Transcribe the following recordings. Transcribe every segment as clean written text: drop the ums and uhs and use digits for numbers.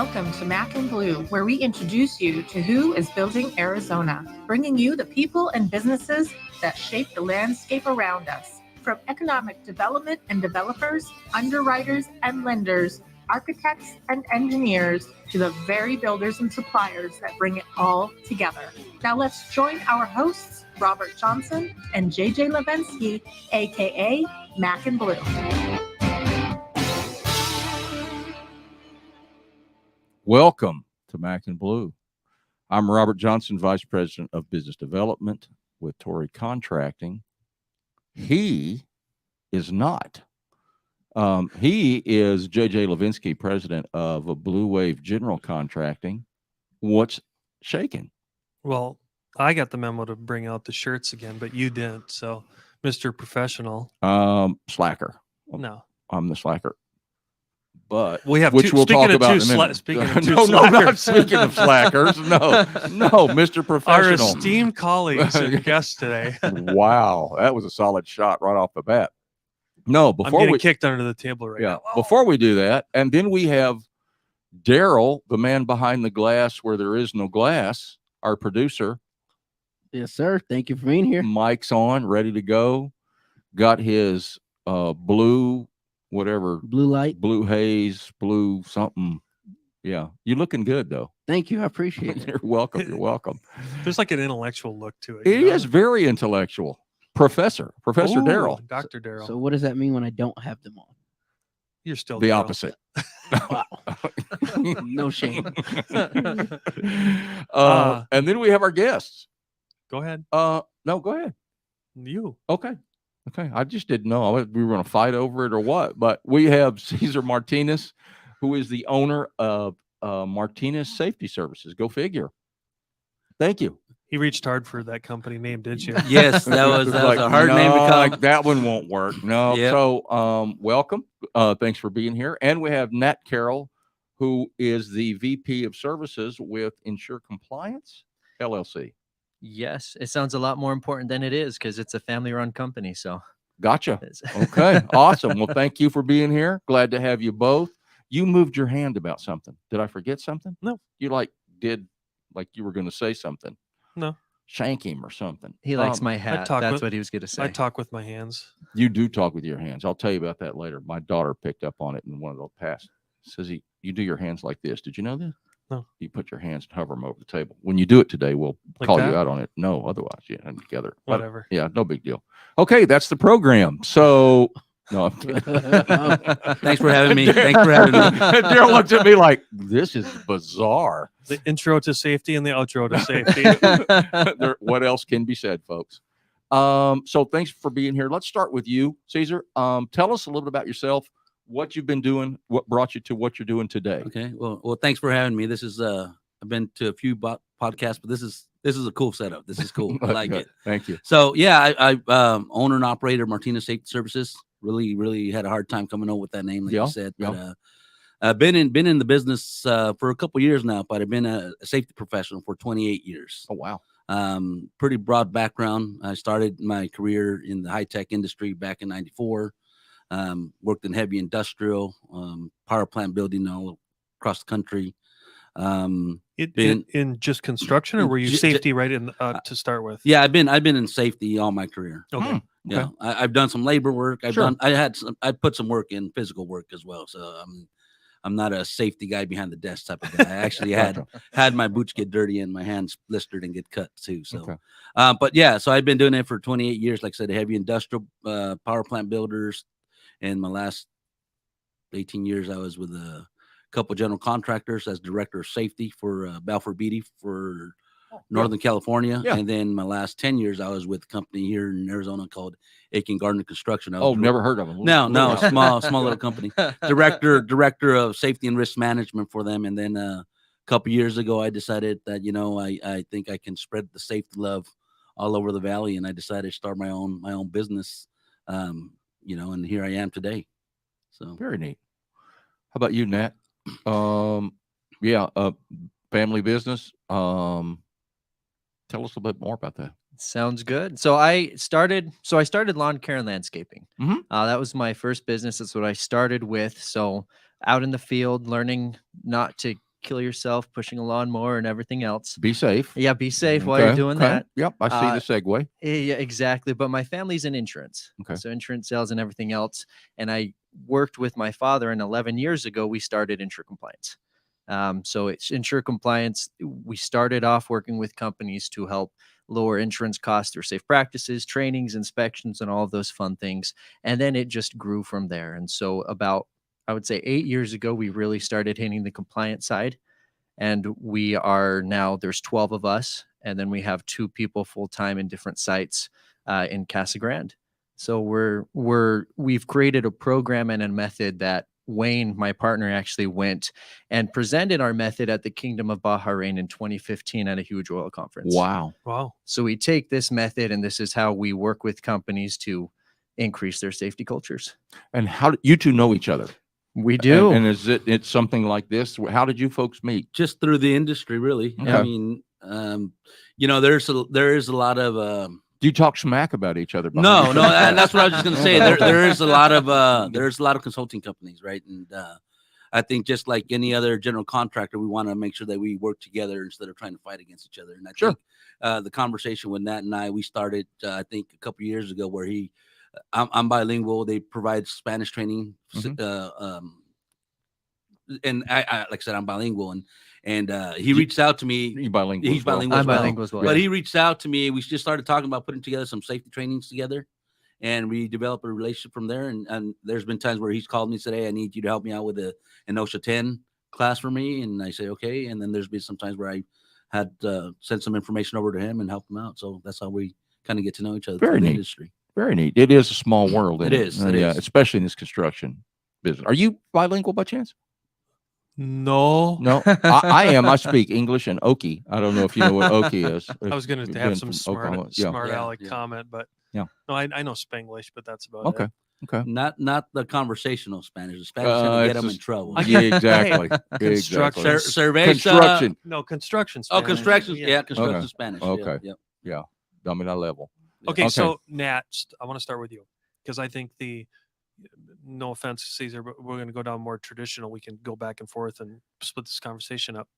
Welcome to Mac and Blue, where we introduce you to who is building Arizona, bringing you the people and businesses that shape the landscape around us. From economic development and developers, underwriters and lenders, architects and engineers, to the very builders and suppliers that bring it all together. Now let's join our hosts, Robert Johnson and JJ Levensky, aka Mac and Blue. Welcome to Mac and Blue. I'm Robert Johnson, Vice President of Business Development with Torrey Contracting. He is not. He is JJ Levinsky, President of Blue Wave General Contracting. What's shaking? Well, I got the memo to bring out the shirts again, but you didn't. So, Mr. Professional. Slacker. No. I'm the slacker. But we have which we'll talk about in a minute. Speaking of no, not speaking of slackers. No, Mr. Professional. Our esteemed colleagues and guests today. Wow, that was a solid shot right off the bat. No, before I'm getting we kicked under the table right now. Before we do that, and then we have Daryl, the man behind the glass where there is no glass, our producer. Yes, sir. Thank you for being here. Mic's on, ready to go. Got his blue. Whatever, blue light, blue haze, blue something. Yeah, you're looking good though. Thank you, I appreciate it. You're welcome. You're welcome. There's like an intellectual look to it. It is very intellectual. Professor Daryl, Dr. Daryl. So what does that mean when I don't have them on? You're still the Daryl. opposite. Wow, no shame. And then we have our guests. Go ahead. No, go ahead. You. Okay. I just didn't know if we were going to fight over it or what, but we have Cesar Martinez, who is the owner of Martinez Safety Services. Go figure. Thank you. He reached hard for that company name, didn't you? Yes, that was a hard name to come. That one won't work. No. Yep. So welcome. Thanks for being here. And we have Nat Carroll, who is the VP of Services with Insure Compliance, LLC. Yes, it sounds a lot more important than it is because it's a family-run company. So, gotcha. Okay, awesome. Well, thank you for being here. Glad to have you both. You moved your hand about something. Did I forget something? No. You did you were going to say something. No. Shank him or something. He likes my hat. That's what he was going to say. I talk with my hands. You do talk with your hands. I'll tell you about that later. My daughter picked up on it in one of the past. Says you do your hands like this. Did you know this? No. You put your hands and hover them over the table. When you do it today, we'll call you that? out on it. No, otherwise, yeah, together. Whatever. Yeah, no big deal. Okay, that's the program. So, no, I'm kidding. Thanks for having me. Daryl looked at me like, this is bizarre. The intro to safety and the outro to safety. What else can be said, folks? So thanks for being here. Let's start with you, Cesar. Tell us a little bit about yourself. What you've been doing, what brought you to what you're doing today. Okay. Well, thanks for having me. This is I've been to a few podcasts, but this is a cool setup. This is cool. I like it. Thank you. So yeah, I owner and operator Martinez Safety Services. Really had a hard time coming up with that name, like you said. But I've been in the business for a couple of years now, but I've been a safety professional for 28 years. Oh wow. Pretty broad background. I started my career in the high tech industry back in '94. Worked in heavy industrial, power plant building all across the country. In just construction, or were you safety right in to start with? Yeah, I've been in safety all my career. Okay. Yeah, I've done some labor work. I put some work in physical work as well. So I'm not a safety guy behind the desk type of guy. I actually had my boots get dirty and my hands blistered and get cut too. So, but yeah, so I've been doing it for 28 years. Like I said, heavy industrial, power plant builders. And my last 18 years, I was with a couple of general contractors as director of safety for Balfour Beatty for Northern California. Yeah. And then my last 10 years, I was with a company here in Arizona called Aiken Gardner Construction. Never heard of them. No, small little company. Director of safety and risk management for them. And then a couple of years ago, I decided that, I think I can spread the safety love all over the valley. And I decided to start my own business. And here I am today. So very neat. How about you, Nat? Family business. Tell us a bit more about that. Sounds good. So I started lawn care and landscaping. Mm-hmm. That was my first business. That's what I started with. So out in the field, learning not to kill yourself pushing a lawnmower and everything else. Be safe. Yeah, be safe while you're doing that. Yep, I see the segue. Yeah, exactly. But my family's in insurance. Okay. So insurance sales and everything else. And I worked with my father, and 11 years ago, we started Insure Compliance. So it's Insure Compliance. We started off working with companies to help lower insurance costs through safe practices, trainings, inspections, and all of those fun things. And then it just grew from there. And so about, I would say 8 years ago, we really started hitting the compliance side. And we are now, there's 12 of us. And then we have 2 people full-time in different sites in Casa Grande. So we've created a program and a method that Wayne, my partner, actually went and presented our method at the Kingdom of Bahrain in 2015 at a huge oil conference. Wow. Wow. So we take this method, and this is how we work with companies to increase their safety cultures. And how you two know each other? We do. And is it's something like this? How did you folks meet? Just through the industry, really. Okay. I mean, there is a lot of Do you talk smack about each other? no, and that's what I was just going to say. There is a lot of consulting companies, right? And I think just like any other general contractor, we want to make sure that we work together instead of trying to fight against each other. And I think the conversation with Nat and we started, I think, a couple of years ago, where I'm bilingual. They provide Spanish training, and I like I said, I'm bilingual, and he reached out to me. You're bilingual. He's bilingual. I'm as well. bilingual as well. But he reached out to me. We just started talking about putting together some safety trainings together, and we developed a relationship from there. And there's been times where he's called me and said, "Hey, I need you to help me out with an OSHA 10 class for me," and I say, "Okay." And then there's been some times where I had sent some information over to him and help him out. So that's how we kind of get to know each other. Very through the neat. industry. Very neat. It is a small world. It is. Yeah, especially in this construction business. Are you bilingual by chance? No. No, I am. I speak English and Okie. I don't know if you know what Okie is. I was going to have some smart aleck Yeah. comment, but Yeah. No, I know Spanglish, but that's about Okay. it. Okay. Not the conversational Spanish. The Spanish is going to get it's them in just- trouble. Yeah, exactly. Construction. Exactly. Cerveza. Construction. No, construction. Oh, Spanish. construction. Yeah, construction Okay. Spanish. Okay. Yeah. Domina level. Okay, Okay. so Nat, I want to start with you because I think no offense, Caesar, but we're going to go down more traditional. We can go back and forth and split this conversation up.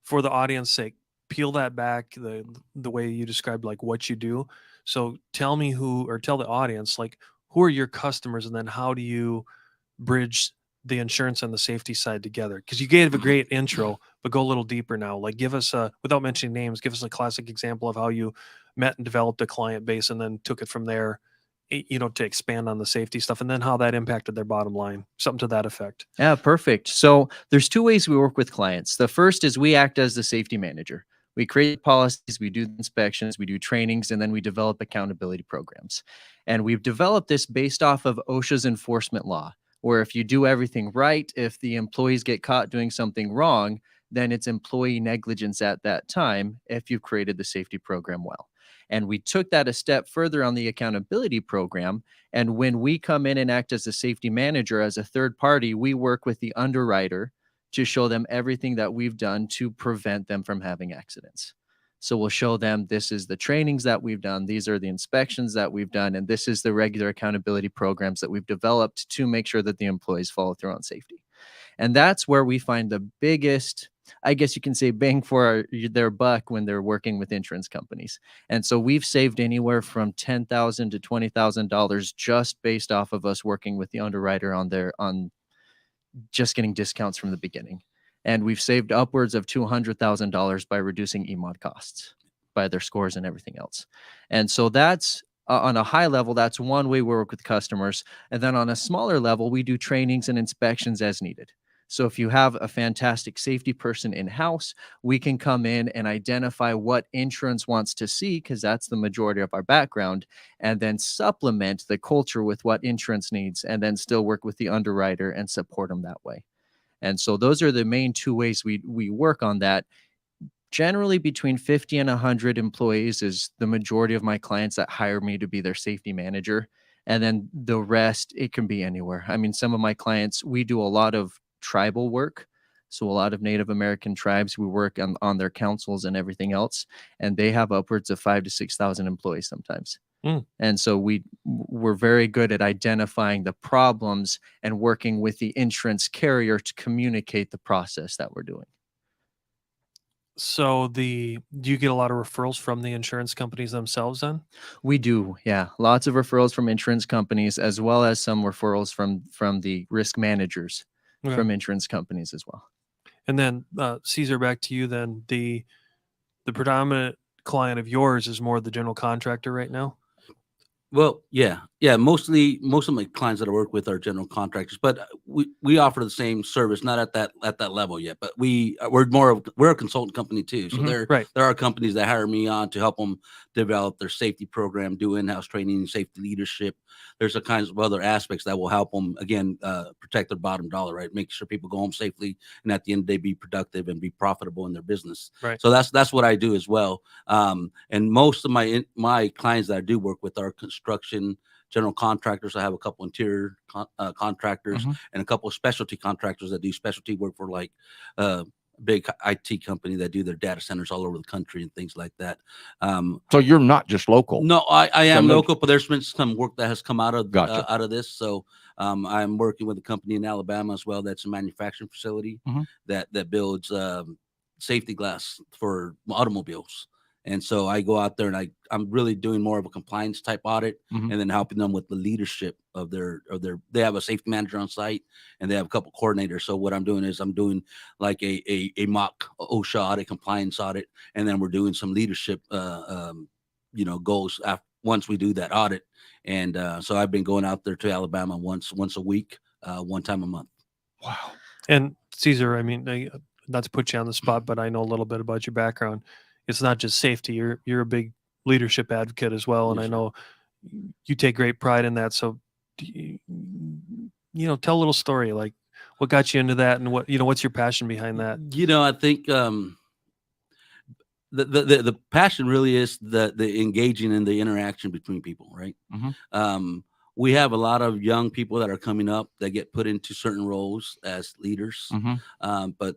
For the audience sake, peel that back the way you described like what you do. So tell the audience, like, who are your customers, and then how do you bridge the insurance and the safety side together? Because you gave a great intro, but go a little deeper now. Like, give us without mentioning names, give us a classic example of how you met and developed a client base and then took it from there, to expand on the safety stuff, and then how that impacted their bottom line, something to that effect. Yeah, perfect. So there's 2 ways we work with clients. The first is we act as the safety manager. We create policies, we do inspections, we do trainings, and then we develop accountability programs. And we've developed this based off of OSHA's enforcement law, where if you do everything right, if the employees get caught doing something wrong, then it's employee negligence at that time if you've created the safety program well. And we took that a step further on the accountability program. And when we come in and act as a safety manager, as a third party, we work with the underwriter to show them everything that we've done to prevent them from having accidents. So we'll show them, this is the trainings that we've done, these are the inspections that we've done, and this is the regular accountability programs that we've developed to make sure that the employees follow through on safety. And that's where we find the biggest, I guess you can say, bang for their buck when they're working with insurance companies. And so we've saved anywhere from $10,000 to $20,000 just based off of us working with the underwriter on just getting discounts from the beginning. And we've saved upwards of $200,000 by reducing EMOD costs by their scores and everything else. And so that's on a high level, that's one way we work with customers. And then on a smaller level, we do trainings and inspections as needed. So if you have a fantastic safety person in-house, we can come in and identify what insurance wants to see, because that's the majority of our background, and then supplement the culture with what insurance needs, and then still work with the underwriter and support them that way. And so those are the main 2 ways we work on that. Generally between 50 and 100 employees is the majority of my clients that hire me to be their safety manager. And then the rest, it can be anywhere. I mean, some of my clients, we do a lot of tribal work. So a lot of Native American tribes, we work on their councils and everything else. And they have upwards of 5,000 to 6,000 employees sometimes. And so we're very good at identifying the problems and working with the insurance carrier to communicate the process that we're doing. So do you get a lot of referrals from the insurance companies themselves then? We do, yeah. Lots of referrals from insurance companies, as well as some referrals from the risk managers Okay. from insurance companies as well. And then Caesar, back to you then. The predominant client of yours is more the general contractor right now? Well, yeah. Most of my clients that I work with are general contractors, but we offer the same service, not at that level yet. But we're a consultant company too. So there are companies that hire me on to help them develop their safety program, do in-house training, safety leadership. There's all kinds of other aspects that will help them again protect their bottom dollar, right? Make sure people go home safely, and at the end of the day, be productive and be profitable in their business. Right. So that's what I do as well. And most of my clients that I do work with are construction general contractors. I have a couple interior contractors and a couple of specialty contractors that do specialty work for like big IT company that do their data centers all over the country and things like that. So you're not just local. No, I am local, but there's been some work that has come out of Gotcha. out of this. So I'm working with a company in Alabama as well. That's a manufacturing facility that builds safety glass for automobiles. And so I go out there and I'm really doing more of a compliance type audit and then helping them with the leadership of they have a safety manager on site and they have a couple coordinators. So what I'm doing is I'm doing like a mock OSHA audit, compliance audit, and then we're doing some leadership, goals once we do that audit. And so I've been going out there to Alabama once a week, one time a month. Wow. And Caesar, I mean, not to put you on the spot, but I know a little bit about your background. It's not just safety. You're a big leadership advocate as well, and Yes, I know you take great pride in that. So, tell a little story, like what got you into that, and what's your passion behind that? I think the passion really is the engaging and the interaction between people, right? We have a lot of young people that are coming up that get put into certain roles as leaders, but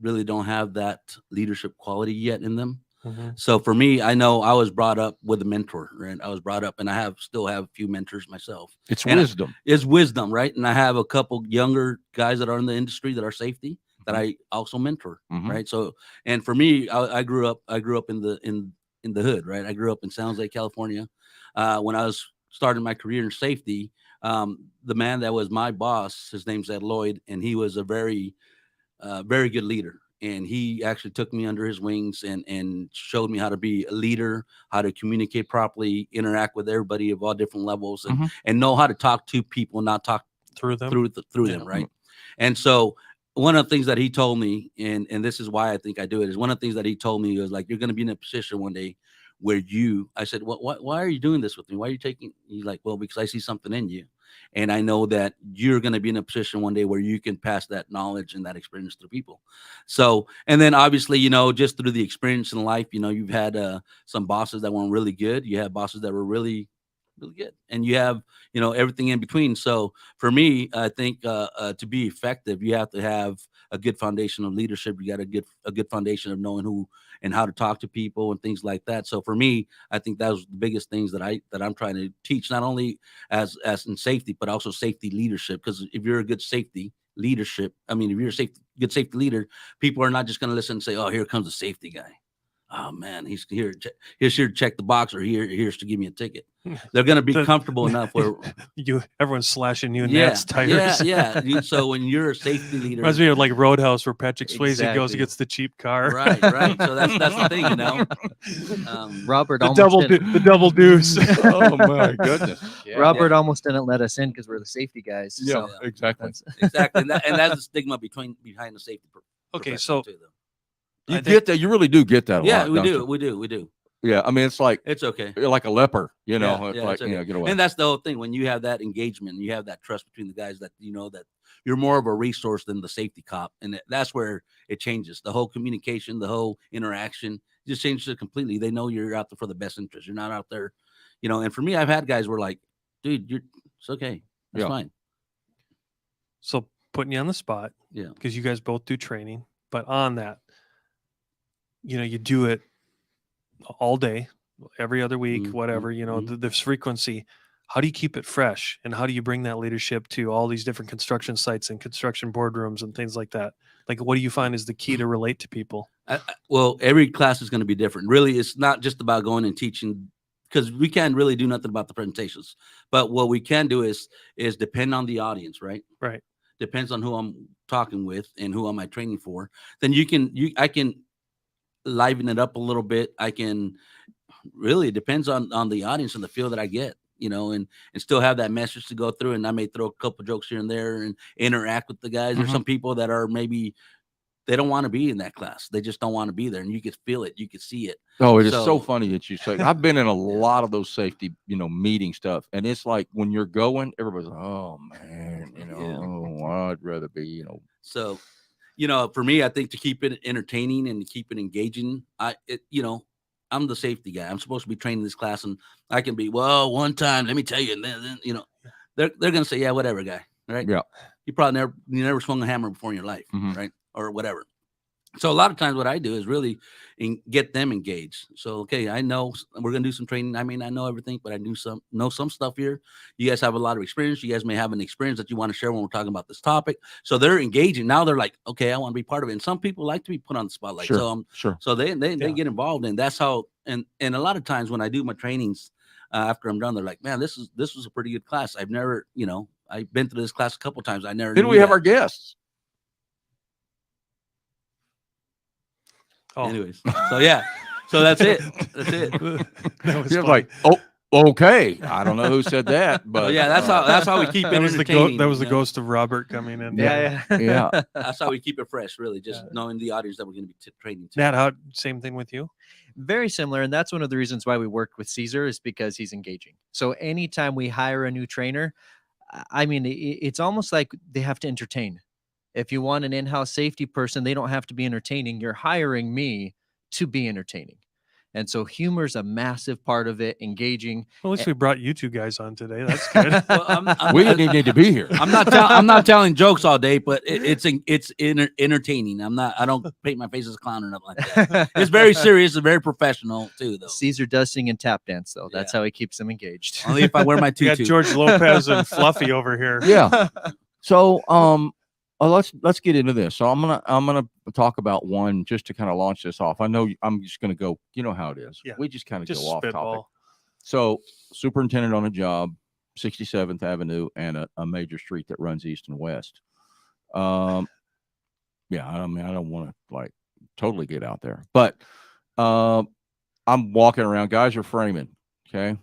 really don't have that leadership quality yet in them. So for me, I know I was brought up with a mentor, right? I was brought up and I still have a few mentors myself. It's And wisdom. It's wisdom, right? And I have a couple younger guys that are in the industry that are safety that I also mentor, right? So, and for me, I grew up in the hood, right? I grew up in San Jose, California. When I was starting my career in safety, the man that was my boss, his name's Ed Lloyd, and he was a very good leader. And he actually took me under his wings and showed me how to be a leader, how to communicate properly, interact with everybody of all different levels, and know how to talk to people, not talk through them, them, right? And so one of the things that he told me, and this is why I think I do it, is one of the things that he told me was like, you're going to be in a position one day where I said, why are you doing this with me? Why are you taking? He's like, well, because I see something in you. And I know that you're going to be in a position one day where you can pass that knowledge and that experience to people. So, and then obviously, just through the experience in life, you've had some bosses that weren't really good. You have bosses that were really, really good. And you have, everything in between. So for me, I think to be effective, you have to have a good foundation of leadership. You got a good foundation of knowing who and how to talk to people and things like that. So for me, I think that was the biggest things that I'm trying to teach, not only as in safety, but also safety leadership. Because if you're a good safety leadership, if you're a good safety leader, people are not just going to listen and say, oh, here comes the safety guy. Oh man, he's here to check the box, or here's to give me a ticket. They're going to be comfortable enough where everyone's slashing you in Nat's tires. Yeah. So when you're a safety leader, reminds me of like Roadhouse, where Patrick Swayze goes and gets the cheap car. Right. So that's the thing, Robert, the double deuce. Oh my goodness. Yeah. Robert almost didn't let us in because we're the safety guys. Yeah, so exactly. Exactly, and that's the stigma behind the safety. Okay, so too, though. You get that. You really do get that. Yeah, a lot, we do. Yeah, it's like it's okay. You're like a leper, it's like okay. get away. And that's the whole thing. When you have that engagement, you have that trust between the guys that that you're more of a resource than the safety cop, and that's where it changes. The whole communication, the whole interaction just changes it completely. They know you're out there for the best interest. You're not out there, And for me, I've had guys who were like, "Dude, it's okay. That's fine." So putting you on the spot, because you guys both do training, but on that, you do it all day, every other week, Mhm, whatever, this frequency. How do you keep it fresh? And how do you bring that leadership to all these different construction sites and construction boardrooms and things like that? Like, what do you find is the key to relate to people? Well, every class is going to be different. Really, it's not just about going and teaching, because we can't really do nothing about the presentations. But what we can do is depend on the audience, right? Right. Depends on who I'm talking with and who am I training for. Then I can liven it up a little bit. I can really, it depends on the audience and the feel that I get, and still have that message to go through. And I may throw a couple jokes here and there and interact with the guys. There's some people that are maybe they don't want to be in that class. They just don't want to be there. And you could feel it. You could see it. Oh, it is so funny that you say. I've been in a lot of those safety, meeting stuff, and it's like when you're going, everybody's like, "Oh man, oh, I'd rather be, So, for me, I think to keep it entertaining and to keep it engaging, I'm the safety guy. I'm supposed to be training this class, and I can be, well, one time, let me tell you, and then they're gonna say, yeah, whatever, guy, right? Yeah. You probably never swung a hammer before in your life, right? Or whatever. So a lot of times what I do is really get them engaged. So, okay, I know we're going to do some training. I mean, I know everything, but I know some stuff here. You guys have a lot of experience. You guys may have an experience that you want to share when we're talking about this topic. So they're engaging. Now they're like, okay, I want to be part of it. And some people like to be put on the spotlight. Sure, sure. So they get involved, and that's how, and a lot of times when I do my trainings, after I'm done, they're like, man, this was a pretty good class. I've never, I've been through this class a couple of times. I never. Then we have our guests. Oh. Anyways, so yeah, so that's it. That's it. That was You're funny. like, oh, okay. I don't know who said that, but yeah, that's how we keep it That was the entertaining. that was the ghost of Robert coming in. Yeah. That's how we keep it fresh. Really, just knowing the audience that we're going to be training to. Nat, how same thing with you? Very similar. And that's one of the reasons why we worked with Caesar, is because he's engaging. So anytime we hire a new trainer, I mean, it's almost like they have to entertain. If you want an in-house safety person, they don't have to be entertaining. You're hiring me to be entertaining. And so humor is a massive part of it, engaging. Well, at least we brought you two guys on today. That's good. Well, we didn't need to be here. I'm not telling jokes all day, but it's entertaining. I don't paint my face as a clown or nothing like that. It's very serious and very professional too, though. Caesar does sing and tap dance, though. That's how he keeps them engaged. Only if I wear my We tutu. got George Lopez and Fluffy over here. Yeah. So, let's get into this. So I'm gonna talk about one just to kind of launch this off. I know I'm just gonna go. You know how it is. Yeah. We just kind of go Just off topic. spitball. So, superintendent on a job, 67th Avenue, and a major street that runs east and west. Yeah, I mean, I don't want to like totally get out there, but I'm walking around. Guys are framing, okay,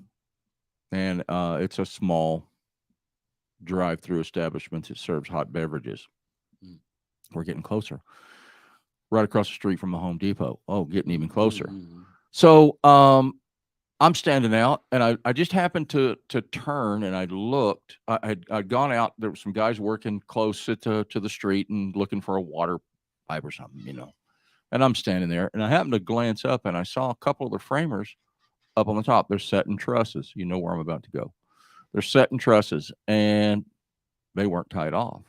and it's a small drive-through establishment that serves hot beverages. We're getting closer. Right across the street from a Home Depot. Oh, getting even closer. So I'm standing out, and I just happened to turn, and I looked. I'd gone out. There were some guys working close to the street and looking for a water pipe or something, And I'm standing there, and I happened to glance up, and I saw a couple of the framers up on the top. They're setting trusses. You know where I'm about to go. They're setting trusses, and they weren't tied off.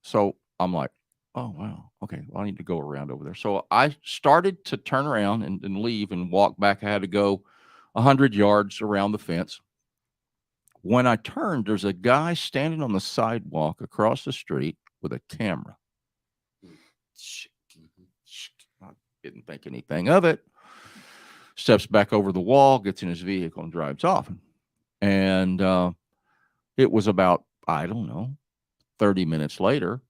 So I'm like, oh, wow. Okay, well, I need to go around over there. So I started to turn around and leave and walk back. I had to go 100 yards around the fence. When I turned, there's a guy standing on the sidewalk across the street with a camera. I didn't think anything of it. Steps back over the wall, gets in his vehicle, and drives off. And it was about, I don't know, 30 minutes later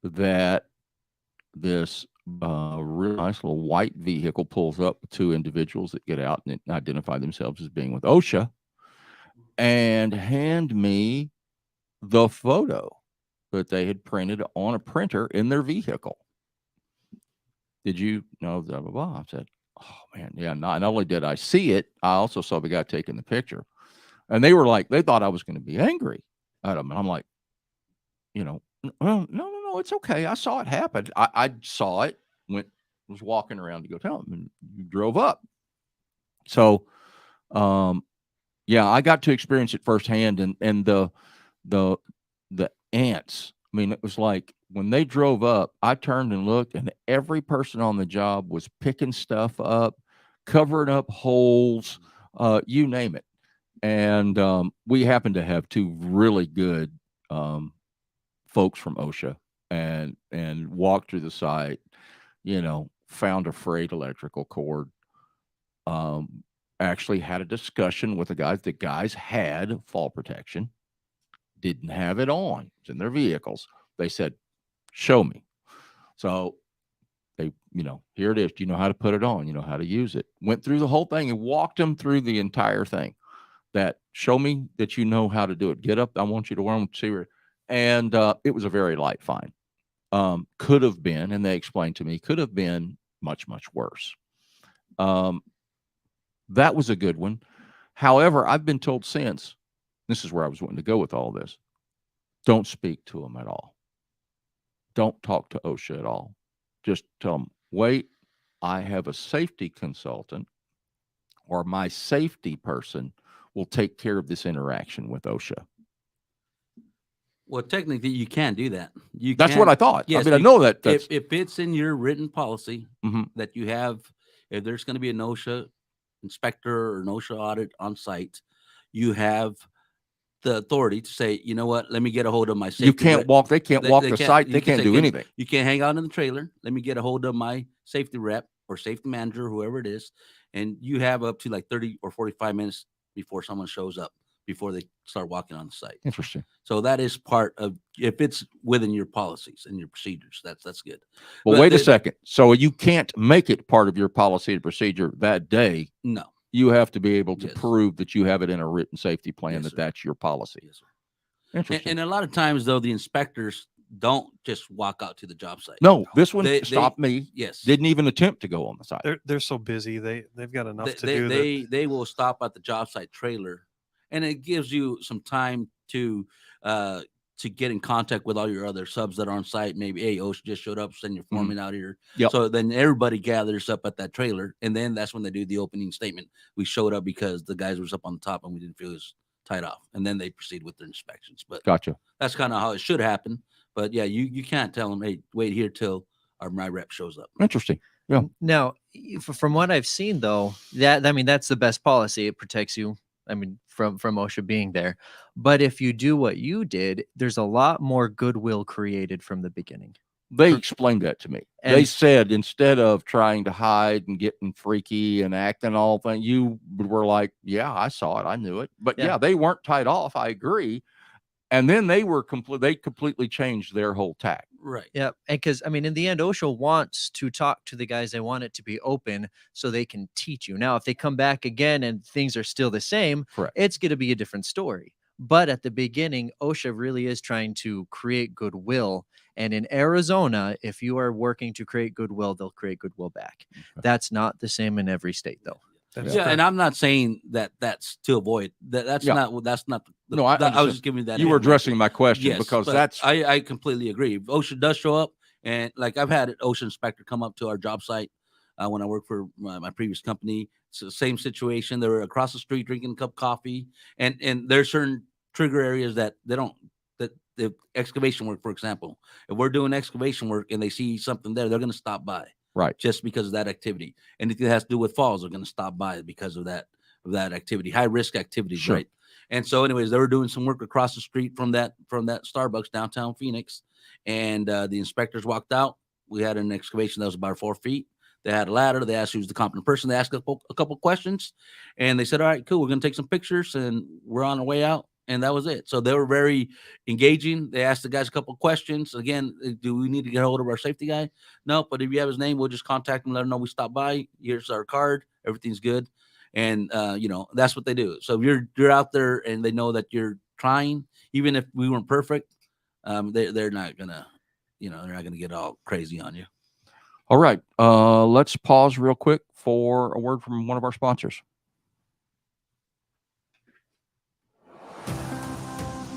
that this real nice little white vehicle pulls up with two individuals that get out and identify themselves as being with OSHA and hand me the photo that they had printed on a printer in their vehicle. Did you know that? I said, oh, man, yeah, not only did I see it, I also saw the guy taking the picture. And they were like, they thought I was going to be angry at them. And I'm like, well, no, it's okay. I saw it happen. I saw it, was walking around to go tell them, and you drove up. So, yeah, I got to experience it firsthand. And the ants, I mean, it was like when they drove up, I turned and looked, and every person on the job was picking stuff up, covering up holes, you name it. And we happen to have two really good folks from OSHA and walked through the site, found a frayed electrical cord, actually had a discussion with the guys. The guys had fall protection, didn't have it on. It's in their vehicles. They said, show me. So they, here it is. Do you know how to put it on? You know how to use it. Went through the whole thing and walked them through the entire thing. That show me that you know how to do it. Get up. I want you to wear them. See where. And it was a very light fine. Could have been, and they explained to me, could have been much, much worse. That was a good one. However, I've been told since, this is where I was wanting to go with all this, don't speak to them at all. Don't talk to OSHA at all. Just tell them, wait, I have a safety consultant or my safety person will take care of this interaction with OSHA. Well, technically, you can do that. That's what I thought. Yes, I know that. If it's in your written policy Mhm. that you have, if there's going to be an OSHA inspector or an OSHA audit on site, you have the authority to say, you know what, let me get a hold of my safety. You can't walk. They can't walk the site. You They can can't say, do anything. You can't hang out in the trailer. Let me get a hold of my safety rep or safety manager, whoever it is, and you have up to like 30 or 45 minutes before someone shows up, before they start walking on the site. Interesting. So that is part of, if it's within your policies and your procedures, that's good. Well, But wait a second. So you can't make it part of your policy and procedure that day. No. You have to be able to Yes. prove that you have it in a written safety plan, Yes, that sir. that's your policy. Yes, sir. Interesting. And a lot of times, though, the inspectors don't just walk out to the job site. No, this one They- stopped me. Yes. Didn't even attempt to go on the site. They're so busy. They've got enough to they, do. they will stop at the job site trailer, and it gives you some time to get in contact with all your other subs that are on site. Maybe, hey, OSHA just showed up, send your foreman out here. Yep. So then everybody gathers up at that trailer, and then that's when they do the opening statement. We showed up because the guys was up on the top and we didn't feel it was tied off, and then they proceed with their inspections. But Gotcha. that's kind of how it should happen. But yeah, you can't tell them, hey, wait here till my rep shows up. Interesting. Yeah. Now, from what I've seen, though, that's the best policy. It protects you. From OSHA being there. But if you do what you did, there's a lot more goodwill created from the beginning. They explained that to me. They And- said instead of trying to hide and getting freaky and acting all thing, you were like, yeah, I saw it. I knew it. But yeah, they weren't tied off. I agree. And then they completely changed their whole tack. Right. Yeah, because in the end, OSHA wants to talk to the guys. They want it to be open so they can teach you. Now, if they come back again and things are still the same, Correct. it's going to be a different story. But at the beginning, OSHA really is trying to create goodwill. And in Arizona, if you are working to create goodwill, they'll create goodwill back. Okay. That's not the same in every state, though. That's Yeah, correct. and I'm not saying that that's to avoid that. That's Yeah. not. That's not. No, I was understand. just giving you that. You were information. addressing my question Yes, because but that's I completely agree. If OSHA does show up, and like I've had an OSHA inspector come up to our job site when I worked for my previous company. It's the same situation. They were across the street drinking a cup of coffee, and there's certain trigger areas that they don't. That the excavation work, for example, if we're doing excavation work and they see something there, they're going to stop by. right. Just because of that activity. And if it has to do with falls, they're going to stop by because of that activity, high risk activities, Sure. right? And so anyways, they were doing some work across the street from that Starbucks downtown Phoenix. And the inspectors walked out. We had an excavation that was about 4 feet. They had a ladder. They asked who's the competent person. They asked a couple questions, and they said, all right, cool. We're going to take some pictures and we're on our way out. And that was it. So they were very engaging. They asked the guys a couple of questions. Again, do we need to get a hold of our safety guy? No, but if you have his name, we'll just contact him, let him know we stopped by. Here's our card. Everything's good. And, that's what they do. So if you're out there and they know that you're trying, even if we weren't perfect, they're not going to, they're not going to get all crazy on you. All right. Let's pause real quick for a word from one of our sponsors.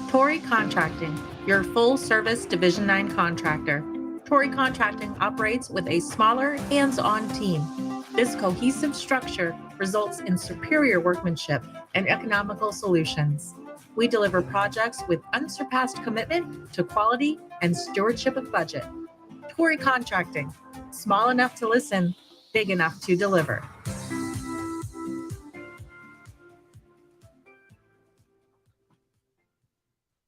Torrey Contracting, your full-service Division 9 contractor. Torrey Contracting operates with a smaller, hands-on team. This cohesive structure results in superior workmanship and economical solutions. We deliver projects with unsurpassed commitment to quality and stewardship of budget. Torrey Contracting, small enough to listen, big enough to deliver.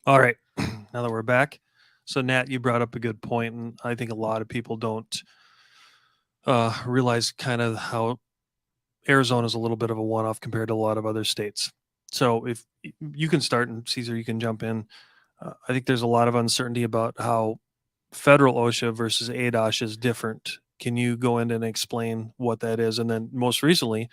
All right. Now that we're back. So Nat, you brought up a good point, and I think a lot of people don't realize kind of how Arizona is a little bit of a one-off compared to a lot of other states. So if you can start, and Caesar, you can jump in. I think there's a lot of uncertainty about how federal OSHA versus ADOSH is different. Can you go in and explain what that is? And then most recently,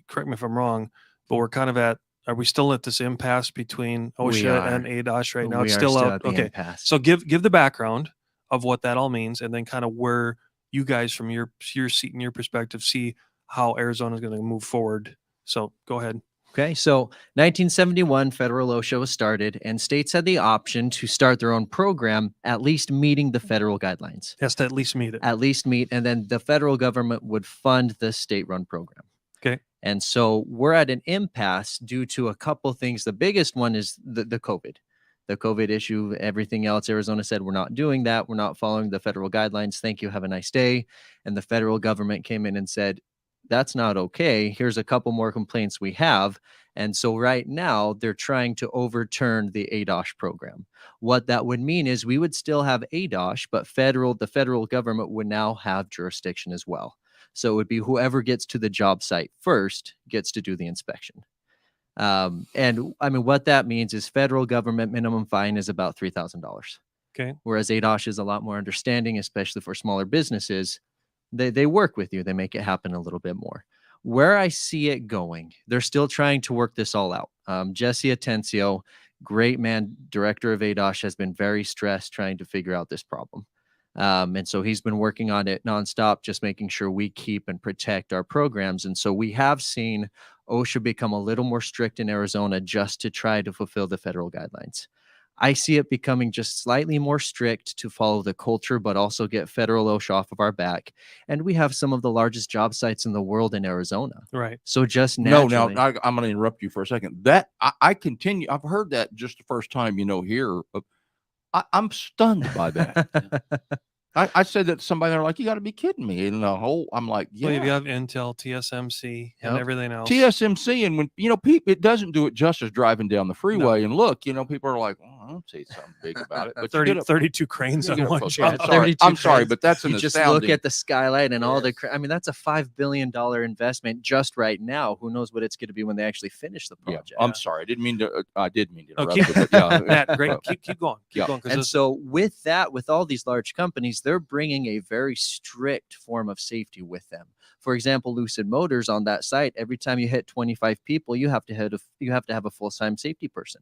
correct me if I'm wrong, but we're kind of are we still at this impasse between We OSHA are. and ADOSH right now? We It's are still still out. at the Okay. impasse. So give the background of what that all means, and then kind of where you guys from your seat and your perspective see how Arizona is going to move forward. So go ahead. Okay, so 1971, federal OSHA was started, and states had the option to start their own program, at least meeting the federal guidelines. Has to at least meet it. At least meet, and then the federal government would fund the state-run program. Okay. And so we're at an impasse due to a couple things. The biggest one is the COVID. The COVID issue, everything else. Arizona said, we're not doing that. We're not following the federal guidelines. Thank you. Have a nice day. And the federal government came in and said, that's not okay. Here's a couple more complaints we have. And so right now they're trying to overturn the ADOSH program. What that would mean is we would still have ADOSH, but the federal government would now have jurisdiction as well. So it would be whoever gets to the job site first gets to do the inspection. And I mean, what that means is federal government minimum fine is about $3,000. Okay. Whereas ADOSH is a lot more understanding, especially for smaller businesses. They work with you. They make it happen a little bit more. Where I see it going, they're still trying to work this all out. Jesse Atencio, great man, director of ADOSH, has been very stressed trying to figure out this problem. And so he's been working on it nonstop, just making sure we keep and protect our programs. And so we have seen OSHA become a little more strict in Arizona just to try to fulfill the federal guidelines. I see it becoming just slightly more strict to follow the culture, but also get federal OSHA off of our back. And we have some of the largest job sites in the world in Arizona. Right. So just No, naturally. now I'm going to interrupt you for a second. That I continue. I've heard that just the first time, here. I'm stunned by that. I said that to somebody, they're like, you got to be kidding me. And I'm like, Well, you yeah, have Intel, TSMC, and Yep. everything else. TSMC. And when, people, it doesn't do it justice driving down the freeway. And look, people are like, well, I don't say something big about it. But 32 cranes you on get a one post- job. I'm sorry, but that's an You just astounding. look at the skylight and all the, Yes. I mean, that's a $5 billion investment just right now. Who knows what it's going to be when they actually finish the Yeah, project. I'm sorry. I did mean to Oh, interrupt keep, you, but yeah. Matt, great. Well, Keep going. Keep Yeah. going. 'Cause And this- so with that, with all these large companies, they're bringing a very strict form of safety with them. For example, Lucid Motors on that site, every time you hit 25 people, you have to have a full-time safety person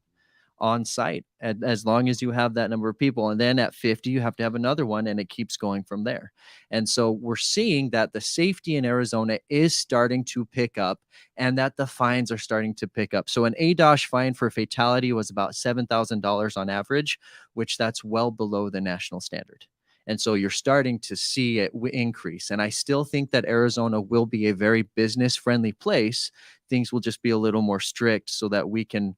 on site, and as long as you have that number of people. And then at 50, you have to have another one, and it keeps going from there. And so we're seeing that the safety in Arizona is starting to pick up, and that the fines are starting to pick up. So an ADOSH fine for fatality was about $7,000 on average, which that's well below the national standard. And so you're starting to see it increase. And I still think that Arizona will be a very business friendly place. Things will just be a little more strict so that we can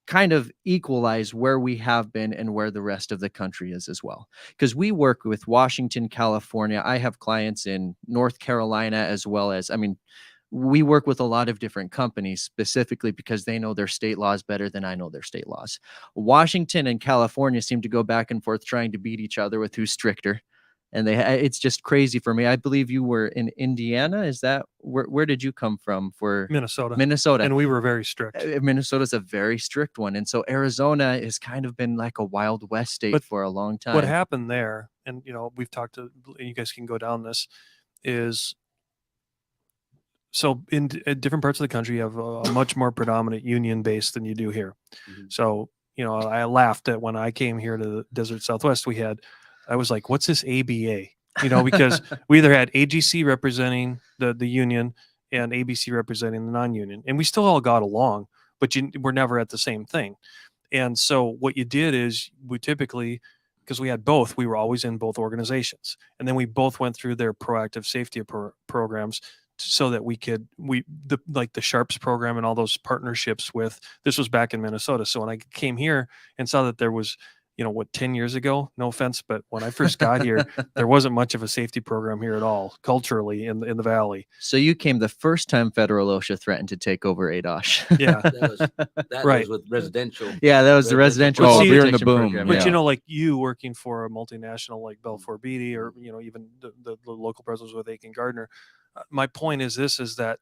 kind of equalize where we have been and where the rest of the country is as well. Because we work with Washington, California. I have clients in North Carolina as well as, we work with a lot of different companies specifically because they know their state laws better than I know their state laws. Washington and California seem to go back and forth trying to beat each other with who's stricter. And it's just crazy for me. I believe you were in Indiana. Is that where did you come from for Minnesota. Minnesota? And we were very strict. Minnesota's a very strict one. And so Arizona has kind of been like a Wild West state But for a long time. What happened there, and we've talked to, you guys can go down this, is so in different parts of the country, you have a much more predominant union base than you do here. Mhm. So, I laughed at when I came here to the Desert Southwest, I was like, what's this ABA? Because we either had AGC representing the union and ABC representing the non-union, and we still all got along, but we're never at the same thing. And so what you did is we typically, because we had both, we were always in both organizations, and then we both went through their proactive safety programs so that we could, like the Sharps program and all those partnerships with, this was back in Minnesota. So when I came here and saw that there was, what, 10 years ago, no offense, but when I first got here, there wasn't much of a safety program here at all culturally in the Valley. So you came the first time federal OSHA threatened to take over ADOSH. Yeah. That Right. was with residential. Yeah, that was the residential Well, fall see, during the protection boom, program. But yeah. like you working for a multinational like Belfour Beatty, or even the local presence with Aiken Gardner, my point is is that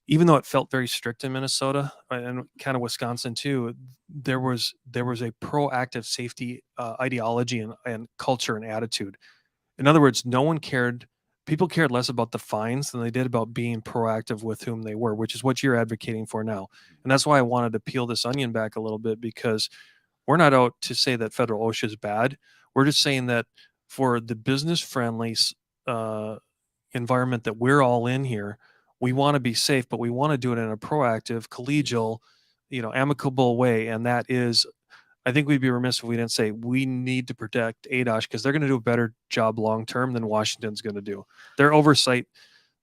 even though it felt very strict in Minnesota and kind of Wisconsin too, there was a proactive safety ideology and culture and attitude. In other words, people cared less about the fines than they did about being proactive with whom they were, which is what you're advocating for now. And that's why I wanted to peel this onion back a little bit, because we're not out to say that federal OSHA is bad. We're just saying that for the business friendly environment that we're all in here, we want to be safe, but we want to do it in a proactive, collegial, amicable way. And that is, I think we'd be remiss if we didn't say we need to protect ADOSH, because they're going to do a better job long term than Washington's going to do. Their oversight,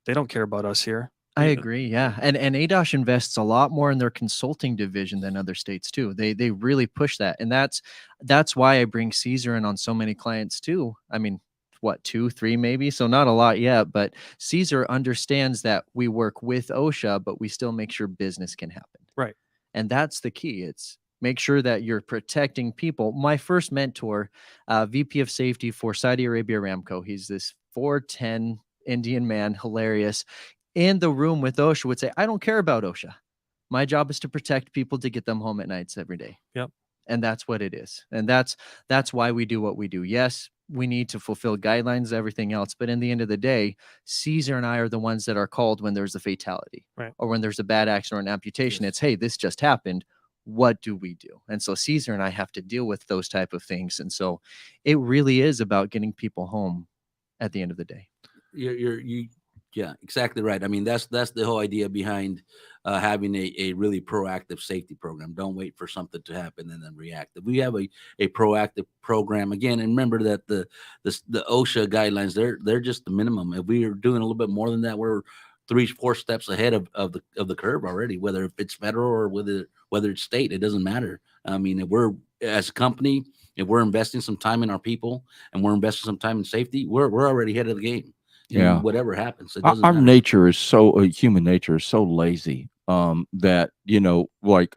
they don't care about us here. I agree. Yeah. And ADOSH invests a lot more in their consulting division than other states too. They really push that. And that's why I bring Caesar in on so many clients too. I mean, what, 2, 3 maybe? So not a lot yet, but Caesar understands that we work with OSHA, but we still make sure business can happen. Right. And that's the key. It's make sure that you're protecting people. My first mentor, VP of safety for Saudi Arabia Aramco, he's this 4'10" Indian man, hilarious. In the room with OSHA would say, I don't care about OSHA. My job is to protect people, to get them home at nights every day. Yep. And that's what it is. And that's why we do what we do. Yes, we need to fulfill guidelines, everything else. But in the end of the day, Caesar and I are the ones that are called when there's a fatality, right, or when there's a bad accident or an amputation. Yes. It's, hey, this just happened. What do we do? And so Caesar and I have to deal with those type of things. And so it really is about getting people home at the end of the day. Yeah, exactly right. I mean, that's the whole idea behind having a really proactive safety program. Don't wait for something to happen and then react. If we have a proactive program, again, and remember that the OSHA guidelines, they're just the minimum. If we are doing a little bit more than that, we're 3-4 steps ahead of the curve already. Whether if it's federal or whether it's state, it doesn't matter. I mean, if we're, as a company, if we're investing some time in our people and we're investing some time in safety, we're already ahead of the game. Yeah. Whatever happens, it Our doesn't matter. nature is human nature is so lazy that, like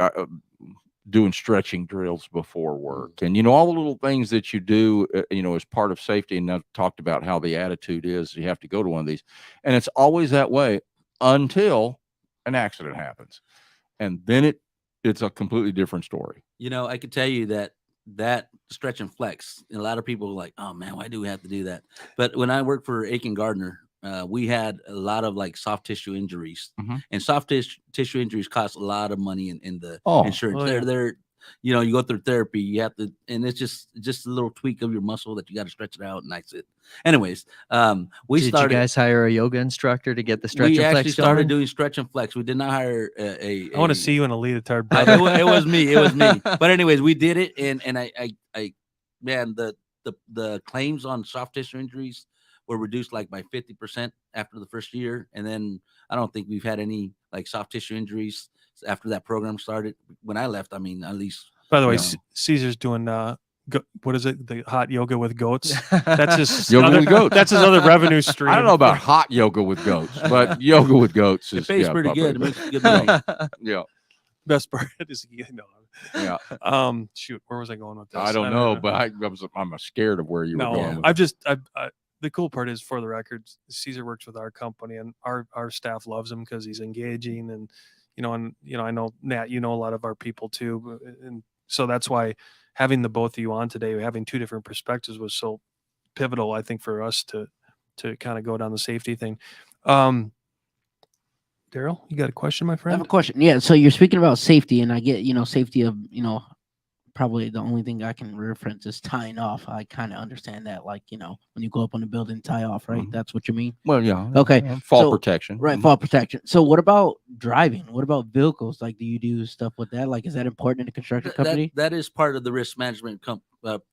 doing stretching drills before work, and, all the little things that you do, as part of safety. And I've talked about how the attitude is, you have to go to one of these, and it's always that way until an accident happens. And then it's a completely different story. I could tell you that stretch and flex, and a lot of people are like, oh man, why do we have to do that? But when I worked for Aiken Gardner, we had a lot of like soft tissue injuries, and soft tissue injuries cost a lot of money in the insurance. They're you go through therapy, you have to, and it's just a little tweak of your muscle that you got to stretch it out, and that's it. Anyways, did you guys hire a yoga instructor to get the stretch and flex? We actually started doing stretch and flex. We did not hire I want to see you in a leotard. It was me. But anyways, we did it, and I man, the claims on soft tissue injuries were reduced like by 50% after the first year, and then I don't think we've had any like soft tissue injuries after that program started. When I left, I mean, at least. By the way, Caesar's doing what is it? The hot yoga with goats. That's his yoga with goats. That's his other revenue stream. I don't know about hot yoga with goats, but yoga with goats is it pays pretty good. It makes good money. Yeah. Best part is Yeah. Shoot, where was I going with this? I don't know, but I'm scared of where you were going. The cool part is, for the record, Caesar works with our company, and our staff loves him because he's engaging, and I know Nat, a lot of our people too, and so that's why having the both of you on today, having two different perspectives, was so pivotal, I think, for us to kind of go down the safety thing. Daryl, you got a question, my friend? I have a question. Yeah. So you're speaking about safety, and I get, safety of, probably the only thing I can reference is tying off. I kind of understand that, like, when you go up on the building, tie off, right? That's what you mean? Well, yeah. Okay. Fall protection. Right. Fall protection. So what about driving? What about vehicles? Like, do you do stuff with that? Like, is that important in a construction company? That is part of the risk management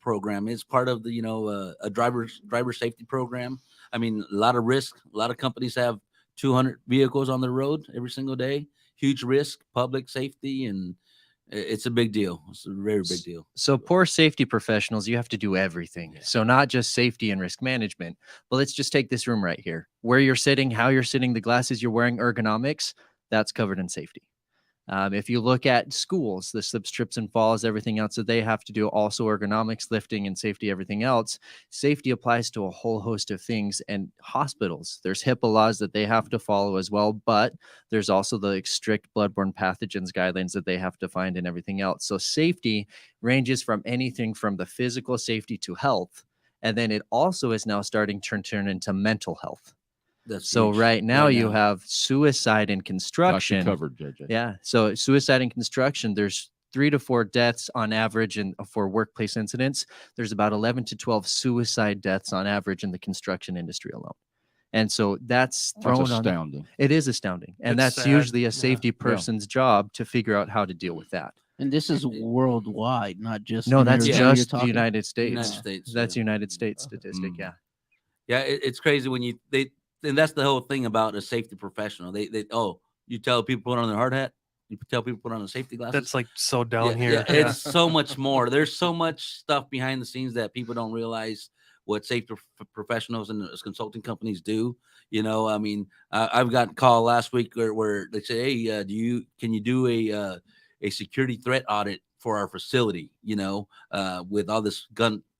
program. It's part of the, a driver safety program. I mean, a lot of risk. A lot of companies have 200 vehicles on the road every single day. Huge risk, public safety, and It's a big deal. It's a very big deal. So poor safety professionals, you have to do everything. Yeah. So not just safety and risk management, but let's just take this room right here. Where you're sitting, how you're sitting, the glasses you're wearing, ergonomics, that's covered in safety. If you look at schools, the slips, trips, and falls, everything else that they have to do, also ergonomics, lifting, and safety, everything else. Safety applies to a whole host of things. And hospitals, there's HIPAA laws that they have to follow as well, but there's also the strict bloodborne pathogens guidelines that they have to find and everything else. So safety ranges from anything from the physical safety to health. And then it also is now starting to turn into mental health. That's So huge. right now you now. have suicide in Got you construction. covered, JJ. Yeah. So suicide in construction, there's 3 to 4 deaths on average for workplace incidents. There's about 11 to 12 suicide deaths on average in the construction industry alone. And so that's thrown That's on. astounding. It is astounding. And It's that's sad. usually Yeah. a safety person's job to figure out how to deal with that. And this is worldwide, not just No, in that's Arizona you're just the talking? United States. United States. That's yeah. United States statistic. Mm. Yeah. Yeah, it's crazy when and that's the whole thing about a safety professional. You tell people put on their hard hat. You tell people put on the safety glasses. That's like so down here. Yeah, it's so much more. There's so much stuff behind the scenes that people don't realize what safety professionals and consulting companies do. You know, I mean, I've gotten a call last week where they say, "Hey, can you do a security threat audit for our facility? You know, with all this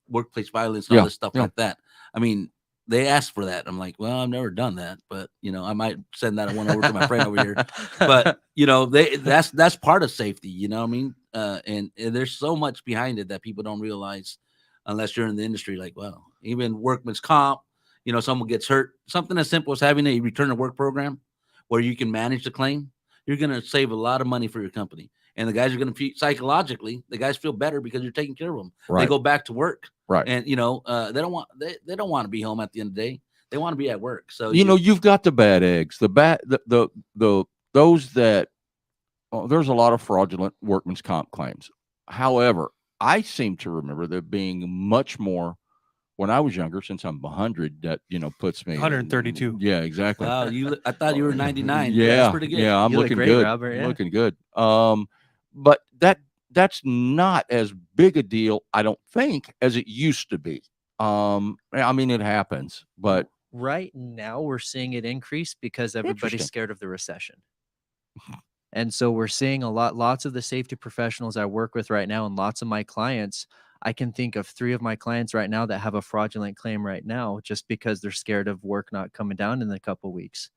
workplace violence and all this stuff like that." I mean, they asked for that. I'm like, well, I've never done that, but I might send that one over to my friend over here. But that's part of safety. You know what I mean? And there's so much behind it that people don't realize unless you're in the industry. Like, well, even workman's comp. Someone gets hurt. Something as simple as having a return to work program where you can manage the claim. You're going to save a lot of money for your company, and the guys are going to feel psychologically. The guys feel better because you're taking care of them. Right. They go back to work. Right. And they don't want to be home at the end of the day. They want to be at work. So you've got the bad eggs, those that there's a lot of fraudulent workman's comp claims. However, I seem to remember there being much more when I was younger. Since I'm 100, that puts me 132. Yeah, exactly. Wow, I thought you were 99. Yeah, That's pretty good. Yeah, I'm You look looking great, good. Robert, yeah. Looking good. But that's not as big a deal, I don't think, as it used to be. I mean, it happens, but Right now we're seeing it increase because everybody's Interesting. scared of the recession. And so we're seeing lots of the safety professionals I work with right now and lots of my clients. I can think of 3 of my clients right now that have a fraudulent claim right now just because they're scared of work not coming down in a couple weeks.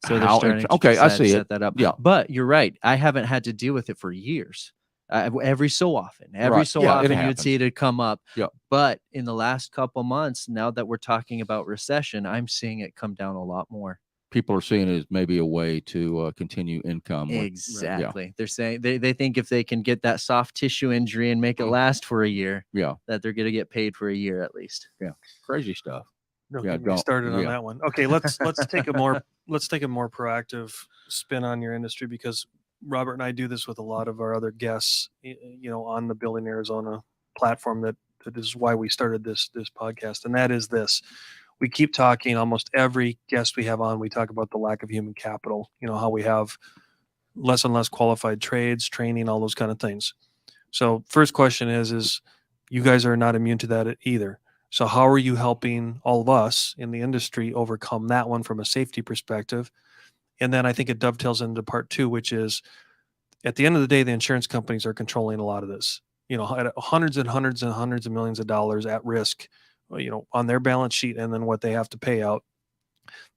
So they're How starting int- to okay, I set see it. that up. Yeah. But you're right. I haven't had to deal with it for years. Every so often, Right. Yeah, it you would happens. see it come up. Yeah. But in the last couple months, now that we're talking about recession, I'm seeing it come down a lot more. people are seeing it as maybe a way to continue income. Exactly. They're saying they think if they can get that soft tissue injury and make it last for a year, Yeah. that they're going to get paid for a year at least. Yeah. Crazy stuff. Don't Yeah, get me don't- started on yeah. that one. Okay, let's take a more proactive spin on your industry, because Robert and I do this with a lot of our other guests, on the Building Arizona platform. That is why we started this podcast, and that is this. We keep talking, almost every guest we have on, we talk about the lack of human capital, how we have less and less qualified trades, training, all those kind of things. So first question is you guys are not immune to that either. So how are you helping all of us in the industry overcome that one from a safety perspective? And then I think it dovetails into part 2, which is at the end of the day, the insurance companies are controlling a lot of this, at hundreds and hundreds and hundreds of millions of dollars at risk, on their balance sheet, and then what they have to pay out.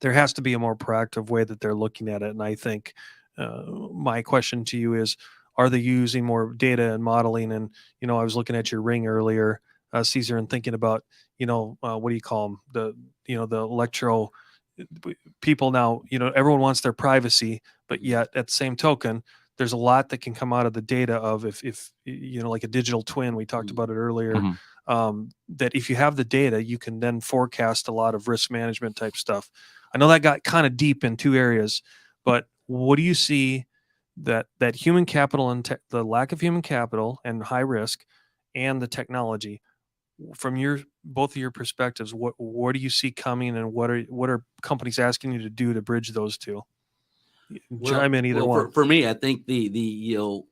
There has to be a more proactive way that they're looking at it. And I think my question to you is, are they using more data and modeling? And, I was looking at your ring earlier, Caesar, and thinking about, what do you call them? The electro people now, everyone wants their privacy, but yet at the same token, there's a lot that can come out of the data of if like a digital twin, we talked about it earlier, that if you have the data, you can then forecast a lot of risk management type stuff. I know that got kind of deep in 2 areas, but what do you see that human capital and the lack of human capital and high risk and the technology, from both of your perspectives, what do you see coming, and what are companies asking you to do to bridge those two? Chime in either one. For me, I think the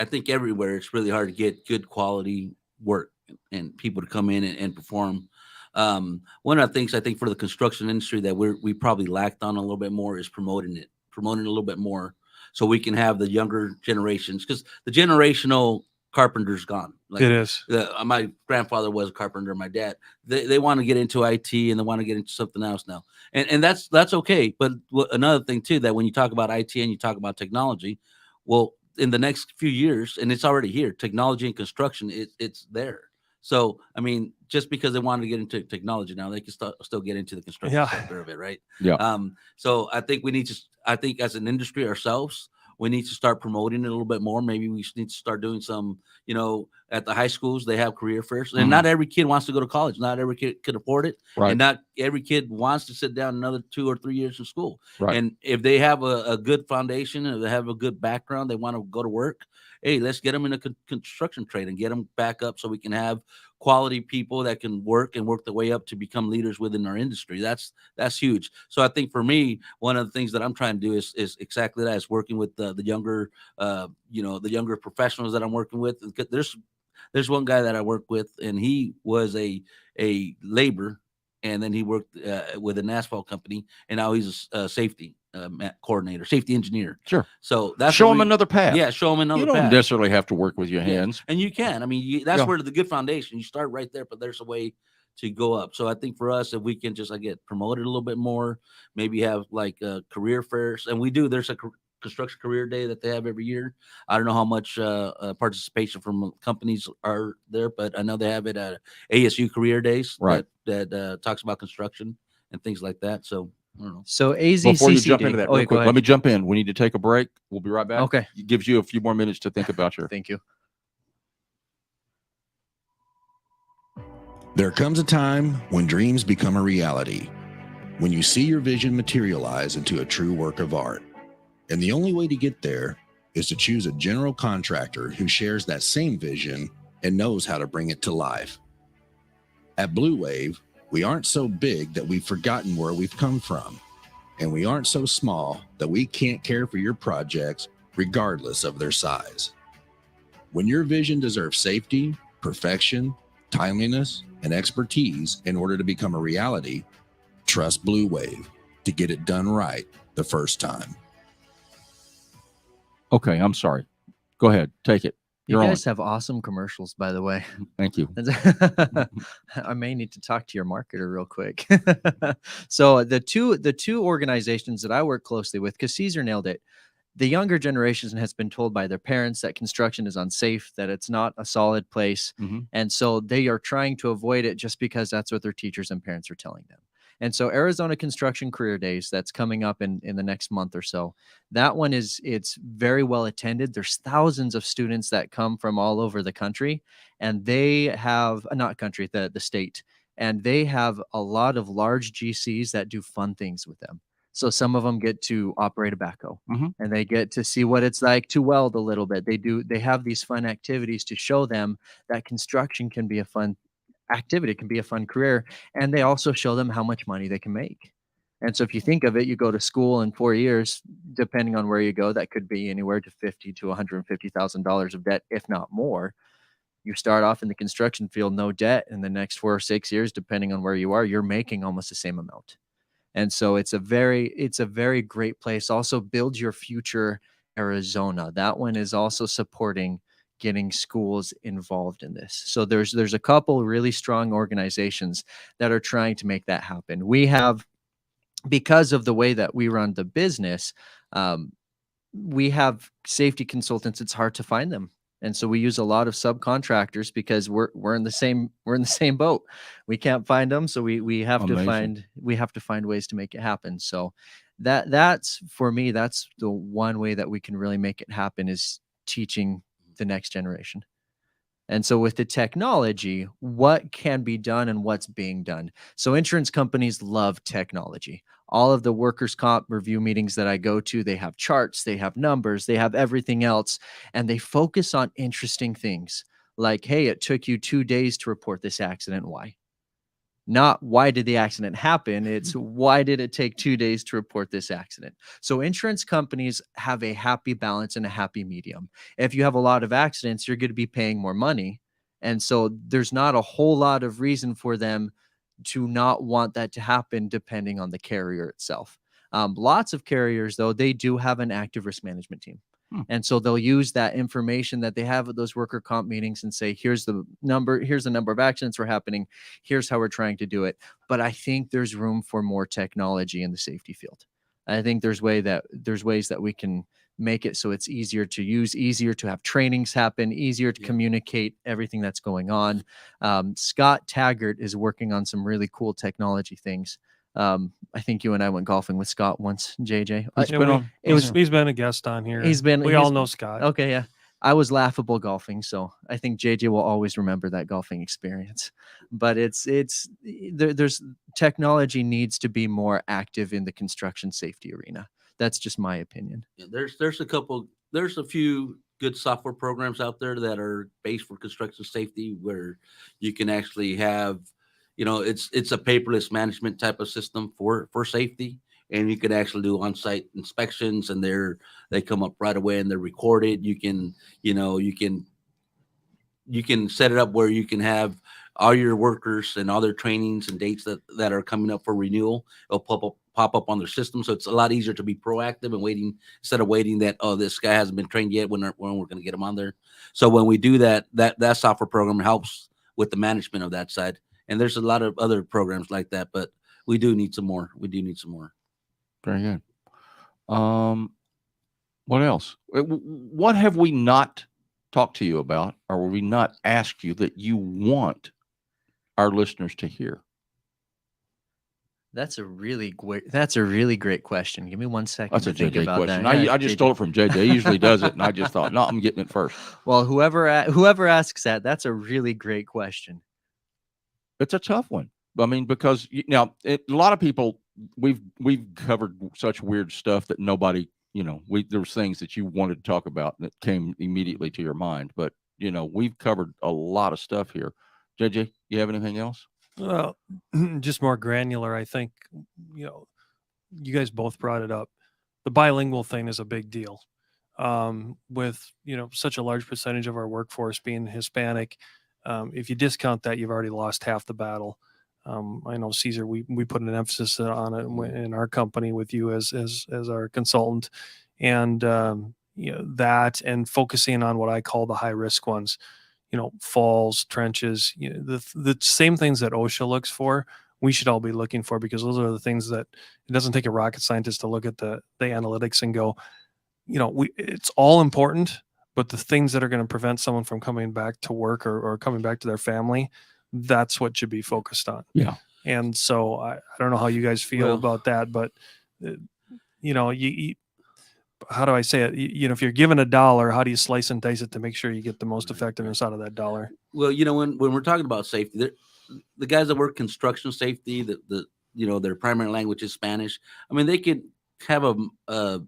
I think everywhere it's really hard to get good quality work and people to come in and perform. One of the things I think for the construction industry that we probably lacked on a little bit more is promoting it a little bit more, so we can have the younger generations, because the generational carpenter's gone. Like, It is. my grandfather was a carpenter. My dad, they want to get into IT and they want to get into something else now, and that's okay. But another thing too, that when you talk about IT and you talk about technology, well, in the next few years, and it's already here, technology and construction, it's there. So, I mean, just because they wanted to get into technology now, they can still get into the construction Yeah. sector of it, right? Yeah. So I think I think as an industry ourselves, we need to start promoting it a little bit more. Maybe we need to start doing some, at the high schools, they have career fairs, and not every kid wants to go to college. Not every kid could afford it. Right. And not every kid wants to sit down another 2 or 3 years in school. Right. And if they have a good foundation and they have a good background, they want to go to work. Hey, let's get them in a construction trade and get them back up so we can have quality people that can work their way up to become leaders within our industry. That's huge. So I think for me, one of the things that I'm trying to do is exactly that, is working with the younger, the younger professionals that I'm working with. There's one guy that I work with, and he was a laborer, and then he worked with an asphalt company, and now he's a safety coordinator, safety engineer. Sure. So that's Show them another path. Yeah, show them another You don't path. necessarily have to work with your Yeah. hands. And you can. I mean, that's Yeah. where the good foundation. You start right there, but there's a way to go up. So I think for us, if we can just get promoted a little bit more, maybe have like career fairs, and we do. There's a construction career day that they have every year. I don't know how much participation from companies are there, but I know they have it at ASU career days. Right. That talks about construction and things like that. So I don't know. So AZCC Before you jump into Day- that, oh, real yeah, go quick, ahead. let me jump in. We need to take a break. We'll be right back. Okay. It gives you a few more minutes to think about your. Thank you. There comes a time when dreams become a reality, when you see your vision materialize into a true work of art. And the only way to get there is to choose a general contractor who shares that same vision and knows how to bring it to life. At Blue Wave, we aren't so big that we've forgotten where we've come from, and we aren't so small that we can't care for your projects regardless of their size. When your vision deserves safety, perfection, timeliness, and expertise in order to become a reality, trust Blue Wave to get it done right the first time. Okay, I'm sorry. Go ahead. Take it. You You're guys have awesome commercials, by the way. on. Thank you. I may need to talk to your marketer real quick. So the two organizations that I work closely with, because Caesar nailed it. The younger generation has been told by their parents that construction is unsafe, that it's not a solid place. Mhm. And so they are trying to avoid it just because that's what their teachers and parents are telling them. And so Arizona Construction Career Days, that's coming up in the next month or so. That one it's very well attended. There's thousands of students that come from all over the country, and they have not country, the state, and they have a lot of large GCs that do fun things with them. So some of them get to operate a backhoe, Mhm. and they get to see what it's like to weld a little bit. They have these fun activities to show them that construction can be a fun activity, can be a fun career. And they also show them how much money they can make. And so if you think of it, you go to school in 4 years, depending on where you go, that could be anywhere to $50,000 to $150,000 of debt, if not more. You start off in the construction field, no debt. In the next 4 or 6 years, depending on where you are, you're making almost the same amount. And so it's a very great place. Also, Build Your Future Arizona. That one is also supporting getting schools involved in this. So there's a couple really strong organizations that are trying to make that happen. We have, because of the way that we run the business, we have safety consultants. It's hard to find them. And so we use a lot of subcontractors because we're in the same boat. We can't find them, so we have Amazing. to find ways to make it happen. So that's for me, that's the one way that we can really make it happen, is teaching the next generation. And so with the technology, what can be done and what's being done. So insurance companies love technology. All of the workers' comp review meetings that I go to, they have charts, they have numbers, they have everything else, and they focus on interesting things like, hey, it took you 2 days to report this accident. Why? Not why did the accident happen? It's why did it take 2 days to report this accident? So insurance companies have a happy balance and a happy medium. If you have a lot of accidents, you're going to be paying more money. And so there's not a whole lot of reason for them to not want that to happen depending on the carrier itself. Lots of carriers, though, they do have an active risk management team. And so they'll use that information that they have at those worker comp meetings and say, here's the number of accidents we're happening. Here's how we're trying to do it. But I think there's room for more technology in the safety field. I think there's ways that we can make it so it's easier to use, easier to have trainings happen, easier to communicate everything that's going on. Scott Taggart is working on some really cool technology things. I think you and I went golfing with Scott once, JJ. He's been a guest on here. We all know Scott. Okay, yeah. I was laughable golfing, so I think JJ will always remember that golfing experience. But there's technology needs to be more active in the construction safety arena. That's just my opinion. Yeah, there's a few good software programs out there that are based for construction safety where you can actually have, it's a paperless management type of system for safety, and you can actually do on-site inspections, and they come up right away and they're recorded. You can set it up where you can have all your workers and all their trainings and dates that are coming up for renewal. It'll pop up on their system, so it's a lot easier to be proactive and waiting instead of waiting that this guy hasn't been trained yet when we're going to get him on there. So when we do that software program helps with the management of that side. And there's a lot of other programs like that, but we do need some more. Very good. What else? What have we not talked to you about, or will we not ask you that you want our listeners to hear? That's a really great question. Give me 1 second. That's a JJ question. That. I just stole it from JJ. He usually does it, and I just thought, no, I'm getting it first. Well, whoever asks that's a really great question. It's a tough one. I mean, because a lot of people, we've covered such weird stuff that nobody, there's things that you wanted to talk about that came immediately to your mind. But, we've covered a lot of stuff here. JJ, you have anything else? Well, just more granular, I think, you guys both brought it up. The bilingual thing is a big deal. With, such a large percentage of our workforce being Hispanic, if you discount that, you've already lost half the battle. I know, Caesar, we put an emphasis on it in our company with you as our consultant, and that, and focusing on what I call the high risk ones, falls, trenches, the same things that OSHA looks for, we should all be looking for, because those are the things that it doesn't take a rocket scientist to look at the analytics and go, it's all important. But the things that are going to prevent someone from coming back to work or coming back to their family, that's what should be focused on. Yeah. And so I don't know how you guys feel about that, but how do I say it? If you're given $1, how do you slice and dice it to make sure you get the most effectiveness out of that dollar? Well, when we're talking about safety, the guys that work construction safety, their primary language is Spanish. I mean, they could have a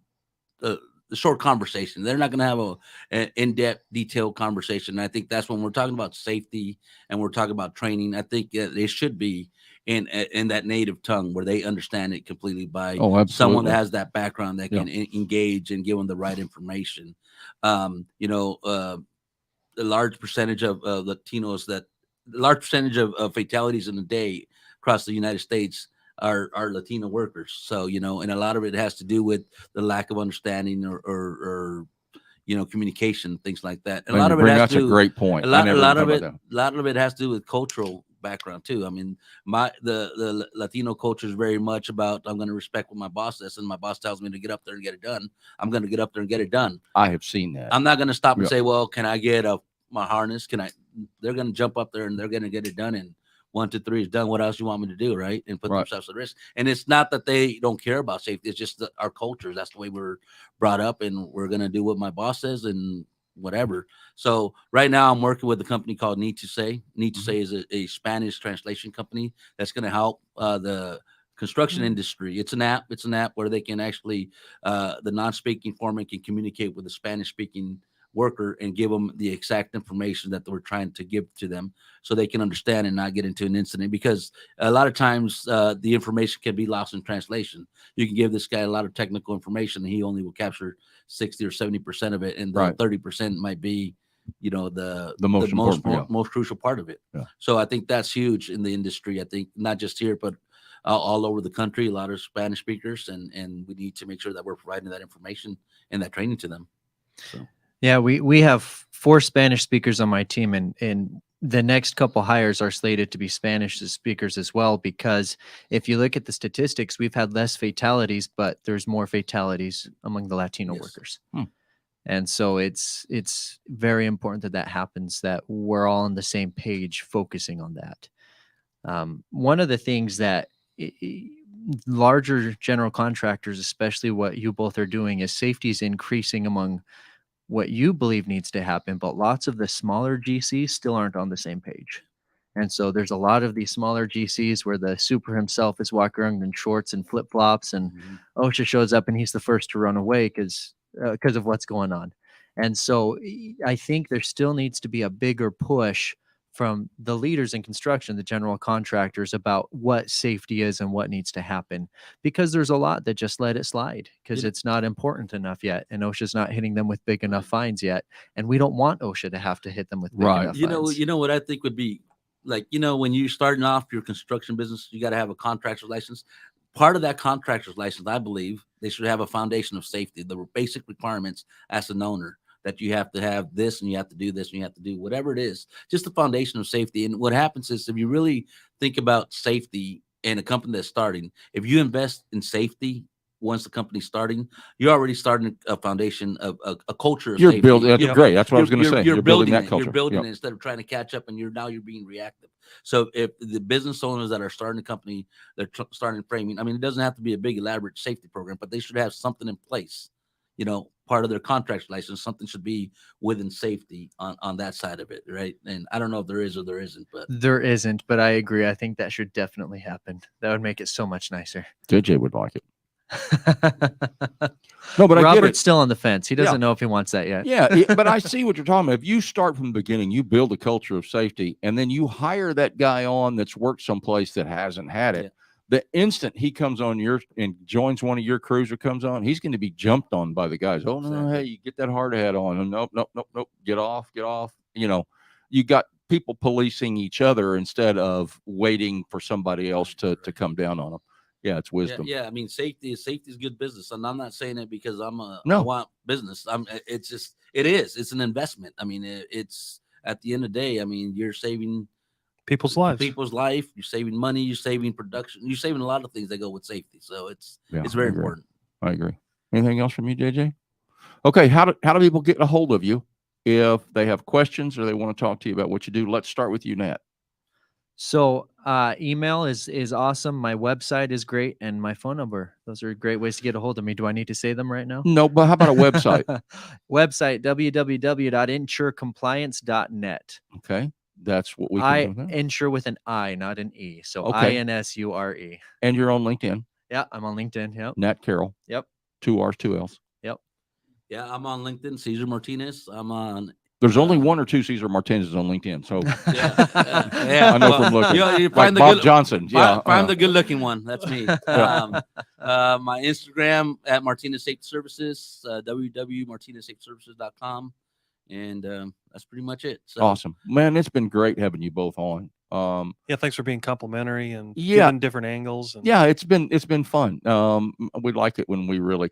short conversation. They're not going to have an in-depth, detailed conversation. And I think that's when we're talking about safety and we're talking about training. I think they should be in that native tongue where they understand it completely by someone that has that background that can engage and give them the right information. A large percentage of Latinos, large percentage of fatalities in a day across the United States are Latino workers. So, and a lot of it has to do with the lack of understanding or communication, things like that. And a lot of it has to do, that's a great point. A lot of it has to do with cultural background too. I mean, the Latino culture is very much about, I'm going to respect what my boss says, and my boss tells me to get up there and get it done. I'm going to get up there and get it done. I have seen that. I'm not going to stop and say, well, can I get my harness? They're going to jump up there and they're going to get it done. And 1, 2, 3 is done. What else you want me to do, right? And put themselves at risk. And it's not that they don't care about safety. It's just our culture. That's the way we're brought up, and we're going to do what my boss says and whatever. So right now I'm working with a company called Need to Say. Need to Say is a Spanish translation company that's going to help the construction industry. It's an app. It's an app where they can actually, the non-speaking foreman can communicate with the Spanish-speaking worker and give them the exact information that we're trying to give to them so they can understand and not get into an incident, because a lot of times the information can be lost in translation. You can give this guy a lot of technical information and he only will capture 60 or 70% of it, and the Right. 30% might be, the most important, most crucial part of it. Yeah. So I think that's huge in the industry. I think not just here, but all over the country, a lot of Spanish speakers, and we need to make sure that we're providing that information and that training to them. So. Yeah, we have 4 Spanish speakers on my team, and the next couple hires are slated to be Spanish speakers as well, because if you look at the statistics, we've had less fatalities, but there's more fatalities among the Latino Yes. workers. Hmm. And so it's very important that happens, that we're all on the same page focusing on that. One of the things that larger general contractors, especially what you both are doing, is safety is increasing among what you believe needs to happen, but lots of the smaller GCs still aren't on the same page. And so there's a lot of these smaller GCs where the super himself is walking around in shorts and flip flops, and OSHA shows up and he's the first to run away because of what's going on. And so I think there still needs to be a bigger push from the leaders in construction, the general contractors, about what safety is and what needs to happen, because there's a lot that just let it slide because it's not important enough yet, and OSHA's not hitting them with big enough fines yet, and we don't want OSHA to have to hit them with big enough fines. You know what I think would be like, when you're starting off your construction business, you got to have a contractor's license. Part of that contractor's license, I believe, they should have a foundation of safety, the basic requirements as an owner, that you have to have this and you have to do this and you have to do whatever it is, just the foundation of safety. And what happens is, if you really think about safety in a company that's starting, if you invest in safety once the company's starting, you're already starting a foundation of a culture of You're safety. building. That's great. That's what I was going to say. You're building that it. culture. You're building it instead of trying to catch up, and you're being reactive. So if the business owners that are starting a company, they're starting framing, I mean, it doesn't have to be a big elaborate safety program, but they should have something in place. Part of their contract license, something should be within safety on that side of it, right? And I don't know if there is or there isn't, but There isn't, but I agree. I think that should definitely happen. That would make it so much nicer. JJ would like it. No, but I get it. Robert's still on the fence. He doesn't know if he wants that yet. Yeah, but I see what you're talking about. If you start from the beginning, you build a culture of safety, and then you hire that guy on that's worked someplace that hasn't had it. Yeah. The instant he comes on and joins one of your crews or comes on, he's going to be jumped on by the guys. Oh no, Exactly. hey, you get that hard hat on. Nope. Get off. You got people policing each other instead of waiting for somebody else to come down on them. Yeah, it's wisdom. Yeah. I mean, safety is good business, and I'm not saying it because I No. want business. It's an investment. I mean, it's at the end of the day. I mean, you're saving People's lives. life. You're saving money. You're saving production. You're saving a lot of things that go with safety. So it's I very agree. important. I agree. Anything else from you, JJ? Okay, how do people get a hold of you if they have questions or they want to talk to you about what you do? Let's start with you, Nat. So email is awesome. My website is great, and my phone number. Those are great ways to get a hold of me. Do I need to say them right now? No, but how about a website? Website, www.insurecompliance.net. Okay, that's what we can do. Insure with an I, not an E. So Okay. INSURE. And you're on LinkedIn. Yeah, I'm on LinkedIn. Yep. Nat Carroll. Yep. 2 R's, 2 L's. Yep. Yeah, I'm on LinkedIn. Cesar Martinez. I'm on. There's only 1 or 2 Cesar Martinez's on LinkedIn. So Yeah, I know from looking. You like find the Bob good, Johnson. Yeah. find the good-looking one. That's me. My Instagram at Martinez Safety Services, www.martinezsafetyservices.com, and that's pretty much it. So. Awesome, man. It's been great having you both on. Yeah, thanks for being complimentary and Yeah. giving different angles. And Yeah, it's been fun. We like it when we really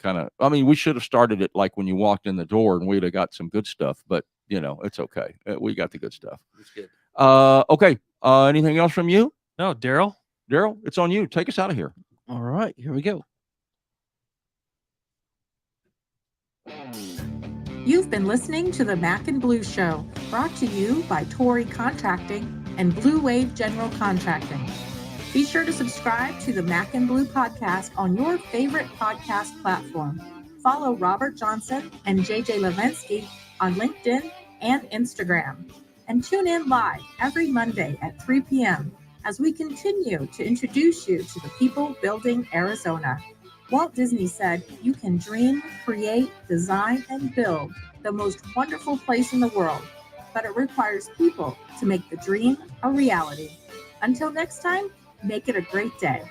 we should have started it like when you walked in the door and we'd have got some good stuff, but it's okay. We got the good stuff. That's good. Okay. Anything else from you? No, Daryl. Daryl, it's on you. Take us out of here. All right, here we go. You've been listening to the Mac and Blue Show, brought to you by Torrey Contracting and Blue Wave General Contracting. Be sure to subscribe to the Mac and Blue podcast on your favorite podcast platform. Follow Robert Johnson and JJ Levensky on LinkedIn and Instagram. And tune in live every Monday at 3 p.m. as we continue to introduce you to the people building Arizona. Walt Disney said, "You can dream, create, design, and build the most wonderful place in the world, but it requires people to make the dream a reality. Until next time, make it a great day.